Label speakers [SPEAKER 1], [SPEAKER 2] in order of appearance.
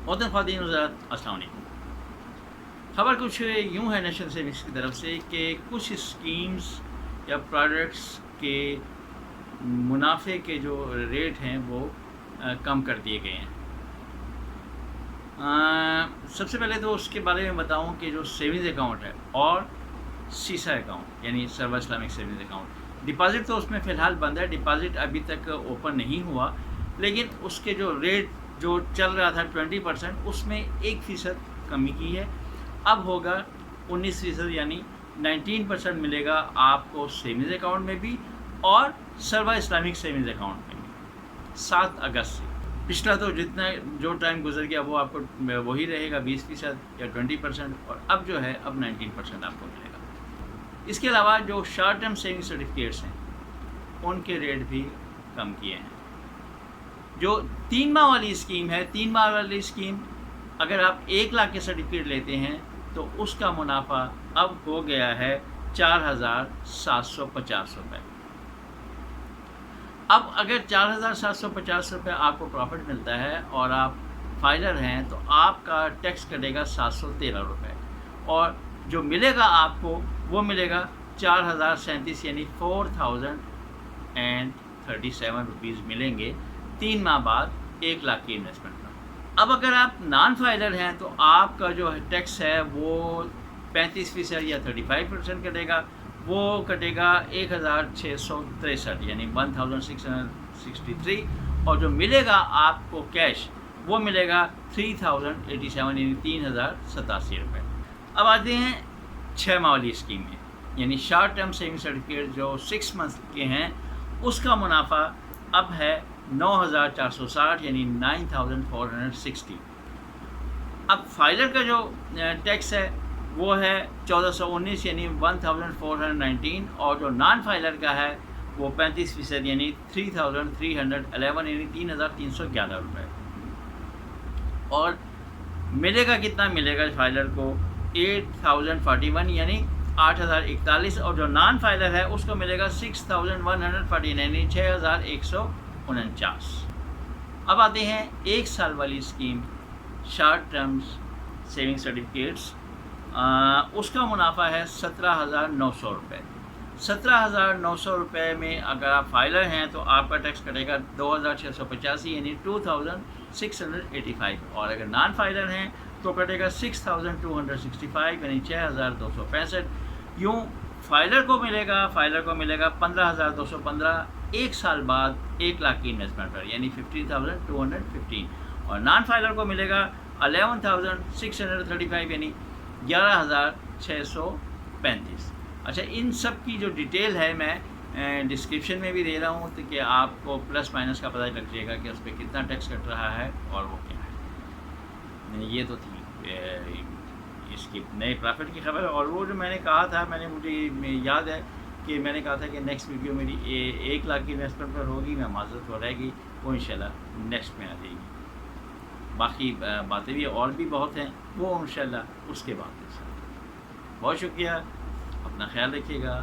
[SPEAKER 1] محترم خواتین حضرات، السلام علیکم۔ خبر کچھ یوں ہے نیشنل سیونگس کی طرف سے کہ کچھ اسکیمز یا پروڈکٹس کے منافع کے جو ریٹ ہیں وہ کم کر دیے گئے ہیں۔ سب سے پہلے تو اس کے بارے میں بتاؤں کہ جو سیونگز اکاؤنٹ ہے اور سیسا اکاؤنٹ یعنی سرور اسلامک سیونگز اکاؤنٹ، ڈپازٹ تو اس میں فی الحال بند ہے، ڈپازٹ ابھی تک اوپن نہیں ہوا، لیکن اس کے جو ریٹ جو چل رہا تھا 20%، اس میں 1% کمی کی ہے، اب ہوگا 19%، یعنی 19% ملے گا آپ کو سیونگز اکاؤنٹ میں بھی اور سرور اسلامک سیونگز اکاؤنٹ میں بھی 7 اگست سے۔ پچھلا تو جتنا جو ٹائم گزر گیا وہ آپ کو وہی رہے گا 20% یا 20%، اور اب جو ہے اب 19% آپ کو ملے گا۔ اس کے علاوہ جو شارٹ ٹرم سیونگ سرٹیفکیٹس ہیں ان کے ریٹ بھی کم کیے ہیں۔ جو 3 ماہ والی اسکیم ہے، 3 ماہ والی اسکیم اگر آپ 1 لاکھ کے سرٹیفکیٹ لیتے ہیں تو اس کا منافع اب ہو گیا ہے 4,750 روپے۔ اب اگر 4,750 روپے آپ کو پروفٹ ملتا ہے اور آپ فائلر ہیں تو آپ کا ٹیکس کٹے گا 713 روپے، اور جو ملے گا آپ کو وہ ملے گا 4,037 یعنی 4,037 روپیز ملیں گے 3 ماہ بعد 1 لاکھ کی انویسٹمنٹ کا۔ اب اگر آپ نان فائلر ہیں تو آپ کا جو ٹیکس ہے وہ 35% یا 35% کٹے گا، وہ کٹے گا 1,663 یعنی 1,663، اور جو ملے گا آپ کو کیش وہ ملے گا 3,087 یعنی 3,087 روپے۔ اب آتے ہیں 6 ماہ والی اسکیم میں، یعنی شارٹ ٹرم سیونگ سرٹیفکیٹ جو 6 منتھ کے ہیں، اس کا منافع اب ہے 9,460 یعنی 9,460۔ اب فائلر کا جو ٹیکس ہے وہ ہے 1,419 یعنی 1,419، اور جو نان فائلر کا ہے وہ 35% یعنی 3,311 یعنی 3,311 روپے۔ اور ملے گا کتنا؟ ملے گا فائلر کو 8,041 یعنی 8,041، اور جو نان فائلر ہے اس کو ملے گا 6,149 یعنی 6,149۔ اب آتے ہیں 1 سال والی scheme short terms saving certificates, اس کا منافع ہے 17,900 روپے۔ 17,900 روپے میں اگر آپ فائلر ہیں تو آپ کا ٹیکس کٹے گا 2,685 یعنی 2,685، اور اگر نان فائلر ہیں تو کٹے گا 6,265 یعنی 6,265۔ یوں فائلر کو ملے گا 15,215 1 سال بعد 1 لاکھ کی انویسٹمنٹ پر، یعنی 15,215، اور نان فائلر کو ملے گا 11,635 یعنی 11,635۔ اچھا، ان سب کی جو ڈیٹیل ہے میں ڈسکرپشن میں بھی دے رہا ہوں کہ آپ کو پلس مائنس کا پتہ لگ جائے گا کہ اس پہ کتنا ٹیکس کٹ رہا ہے اور وہ کیا ہے۔ یہ تو تھی اس کی نئے پرافٹ کی خبر، اور وہ جو میں نے کہا تھا، مجھے یاد ہے کہ میں نے کہا تھا کہ نیکسٹ ویڈیو میری 1 لاکھ کی انویسٹمنٹ پر ہوگی، میں معذرت ہو رہے گی، وہ انشاءاللہ نیکسٹ میں آ جائے گی۔ باقی باتیں بھی اور بھی بہت ہیں، وہ انشاءاللہ اس کے بعد۔ بہت شکریہ، اپنا خیال رکھیے گا۔